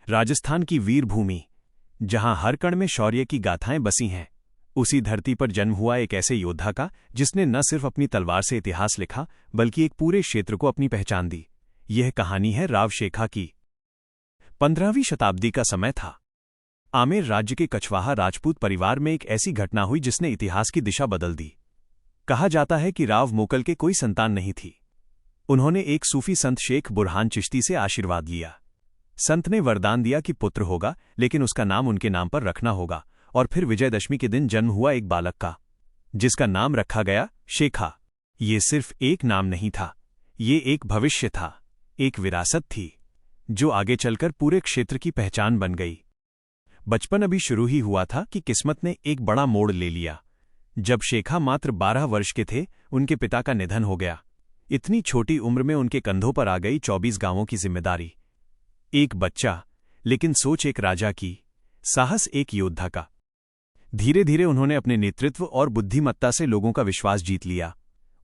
राजस्थान की वीर भूमि, जहां हर कण में शौर्य की गाथाएं बसी हैं, उसी धरती पर जन्म हुआ एक ऐसे योद्धा का जिसने न सिर्फ अपनी तलवार से इतिहास लिखा बल्कि एक पूरे क्षेत्र को अपनी पहचान दी। यह कहानी है राव शेखा की। 15वीं शताब्दी का समय था। आमेर राज्य के कछवाहा राजपूत परिवार में एक ऐसी घटना हुई जिसने इतिहास की दिशा बदल दी। कहा जाता है कि राव मोकल के कोई संतान नहीं थी। उन्होंने एक सूफी संत शेख बुरहान चिश्ती से आशीर्वाद लिया। संत ने वरदान दिया कि पुत्र होगा, लेकिन उसका नाम उनके नाम पर रखना होगा, और फिर विजयदशमी के दिन जन्म हुआ एक बालक का, जिसका नाम रखा गया शेखा। ये सिर्फ एक नाम नहीं था, ये एक भविष्य था, एक विरासत थी, जो आगे चलकर पूरे क्षेत्र की पहचान बन गई। बचपन अभी शुरू ही हुआ था कि किस्मत ने एक बड़ा मोड़ ले लिया। जब शेखा मात्र 12 वर्ष के थे, उनके पिता का निधन हो गया। इतनी छोटी उम्र में उनके कंधों पर आ गई 24 गांवों की जिम्मेदारी। एक बच्चा, लेकिन सोच एक राजा की, साहस एक योद्धा का। धीरे धीरे उन्होंने अपने नेतृत्व और बुद्धिमत्ता से लोगों का विश्वास जीत लिया।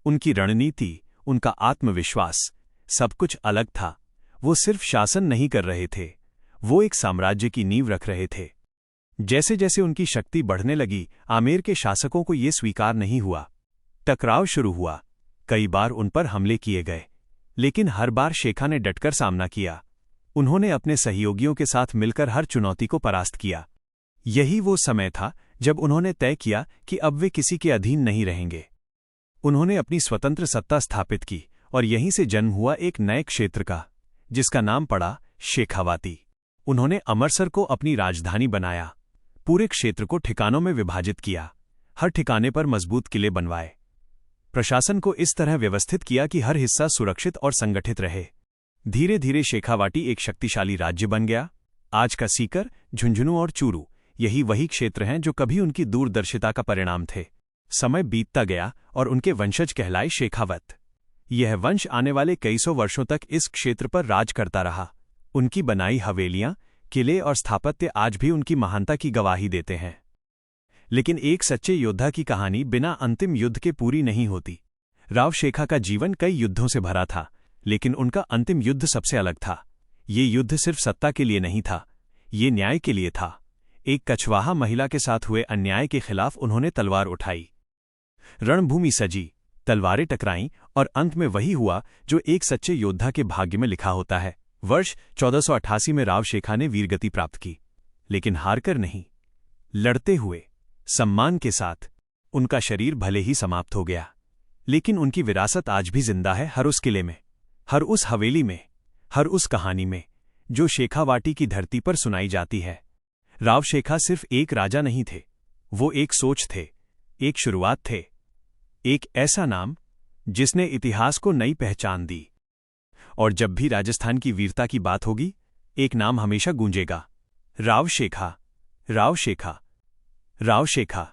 उनकी रणनीति, उनका आत्मविश्वास, सब कुछ अलग था। वो सिर्फ शासन नहीं कर रहे थे, वो एक साम्राज्य की नींव रख रहे थे। जैसे जैसे उनकी शक्ति बढ़ने लगी, आमेर के शासकों को ये स्वीकार नहीं हुआ। टकराव शुरू हुआ, कई बार उन पर हमले किए गए, लेकिन हर बार शेखा ने डटकर सामना किया। उन्होंने अपने सहयोगियों के साथ मिलकर हर चुनौती को परास्त किया। यही वो समय था जब उन्होंने तय किया कि अब वे किसी के अधीन नहीं रहेंगे। उन्होंने अपनी स्वतंत्र सत्ता स्थापित की, और यहीं से जन्म हुआ एक नए क्षेत्र का, जिसका नाम पड़ा शेखावाटी। उन्होंने अमरसर को अपनी राजधानी बनाया, पूरे क्षेत्र को ठिकानों में विभाजित किया, हर ठिकाने पर मजबूत किले बनवाए, प्रशासन को इस तरह व्यवस्थित किया कि हर हिस्सा सुरक्षित और संगठित रहे। धीरे धीरे शेखावाटी एक शक्तिशाली राज्य बन गया। आज का सीकर, झुंझुनू और चूरू, यही वही क्षेत्र हैं जो कभी उनकी दूरदर्शिता का परिणाम थे। समय बीतता गया और उनके वंशज कहलाए शेखावत। यह वंश आने वाले कई सौ वर्षों तक इस क्षेत्र पर राज करता रहा। उनकी बनाई हवेलियां, किले और स्थापत्य आज भी उनकी महानता की गवाही देते हैं। लेकिन एक सच्चे योद्धा की कहानी बिना अंतिम युद्ध के पूरी नहीं होती। राव शेखा का जीवन कई युद्धों से भरा था, लेकिन उनका अंतिम युद्ध सबसे अलग था। ये युद्ध सिर्फ सत्ता के लिए नहीं था, ये न्याय के लिए था। एक कछवाहा महिला के साथ हुए अन्याय के खिलाफ उन्होंने तलवार उठाई। रणभूमि सजी, तलवारें टकराईं, और अंत में वही हुआ जो एक सच्चे योद्धा के भाग्य में लिखा होता है। वर्ष 1488 में राव शेखा ने वीरगति प्राप्त की, लेकिन हारकर नहीं, लड़ते हुए, सम्मान के साथ। उनका शरीर भले ही समाप्त हो गया, लेकिन उनकी विरासत आज भी जिंदा है, हर उस किले में, हर उस हवेली में, हर उस कहानी में जो शेखावाटी की धरती पर सुनाई जाती है। राव शेखा सिर्फ एक राजा नहीं थे, वो एक सोच थे, एक शुरुआत थे, एक ऐसा नाम जिसने इतिहास को नई पहचान दी। और जब भी राजस्थान की वीरता की बात होगी, एक नाम हमेशा गूंजेगा, राव शेखा, राव शेखा, राव शेखा।